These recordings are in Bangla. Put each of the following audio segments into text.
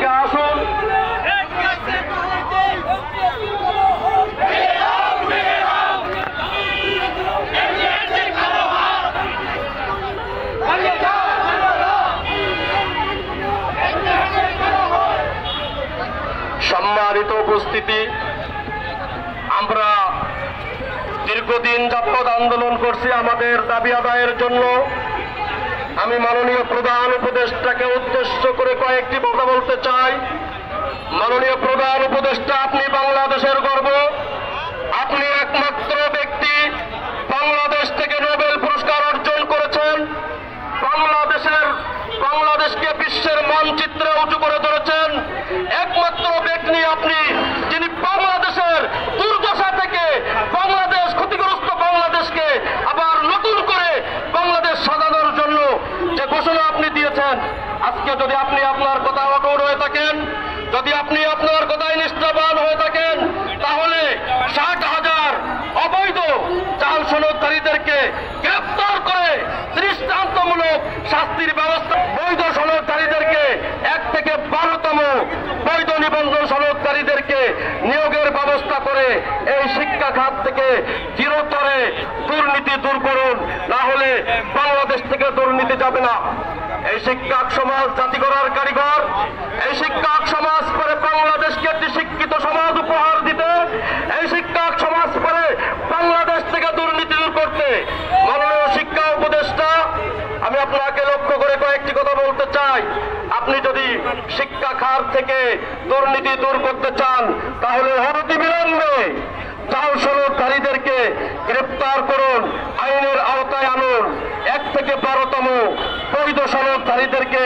দিকে আসুন। সম্মানিত উপস্থিতি, আমরা দীর্ঘদিন যাবৎ আন্দোলন করছি আমাদের দাবি আদায়ের জন্য। আমি মাননীয় প্রধান উপদেষ্টাকে উদ্দেশ্য করে কয়েকটি কথা বলতে চাই। মাননীয় প্রধান উপদেষ্টা, আপনি বাংলাদেশের গর্ব। আপনি একমাত্র ব্যক্তি বাংলাদেশ থেকে নোবেল পুরস্কার অর্জন করেছেন। বাংলাদেশকে বিশ্বের মানচিত্রে উঁচু করে ধরেছেন। একমাত্র ব্যক্তি আপনি যিনি বাংলাদেশের দুর্দশা থেকে বাংলাদেশ ক্ষতিগ্রস্ত বাংলাদেশকে আবার নতুন করে বাংলাদেশ সাজানোর জন্য যে ঘোষণা আপনি দিয়েছেন। আজকে যদি আপনি আপনার কথা অটুট হয়ে থাকেন, যদি আপনি আপনার কথায় নিষ্ঠাবান হয়ে থাকেন, তাহলে 60,000 অবৈধ জাল সনদধারীদেরকে গ্রেফতার করে দৃষ্টান্তমূলক শাস্তির ব্যবস্থা, বৈধ সনদধারীদেরকে 1 থেকে 12তম বৈধ নিবন্ধন সনদধারীদেরকে নিয়োগের ব্যবস্থা করে এই শিক্ষা খাত থেকে চিরতরে দুর্নীতি দূর করুন। না হলে বাংলাদেশ থেকে দুর্নীতি যাবে না। এই শিক্ষক সমাজ জাতি গড়ার কারিগর। এই শিক্ষক সমাজ পরে বাংলাদেশকে একটি শিক্ষিত সমাজ উপহার দিতে, এই শিক্ষক সমাজ পরে বাংলাদেশ থেকে দুর্নীতি দূর করতে। মাননীয় শিক্ষা উপদেষ্টা, আমি আপনাকে লক্ষ্য করে কয়েকটি কথা বলতে চাই। আপনি যদি শিক্ষা খাত থেকে দুর্নীতি দূর করতে চান, তাহলে অনতিবিলম্বে জাল সনদধারীদেরকে গ্রেফতার করুন, আইনের আওতায় আনুন। 1 থেকে 12তম বৈধ সনদধারীদেরকে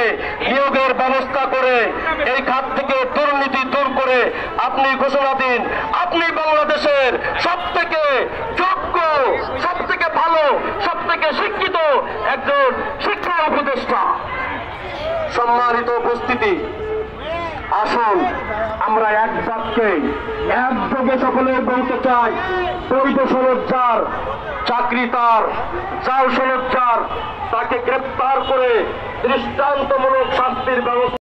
নিয়োগের ব্যবস্থা করে এই খাত থেকে দুর্নীতি দূর করে আপনি ঘোষণা দিন। আপনি বাংলাদেশের সবথেকে যোগ্য, সবথেকে ভালো, সবথেকে শিক্ষিত একজন শিক্ষা উপদেষ্টা। সম্মানিত উপস্থিতি, আসুন আমরা এক জাতকে একযোগে সকলে বলতে চাই, বৈধ সনদ যার, চাকরি তার, জাল সনদ যার, তাকে গ্রেফতার করে দৃষ্টান্তমূলক শাস্তির ব্যবস্থা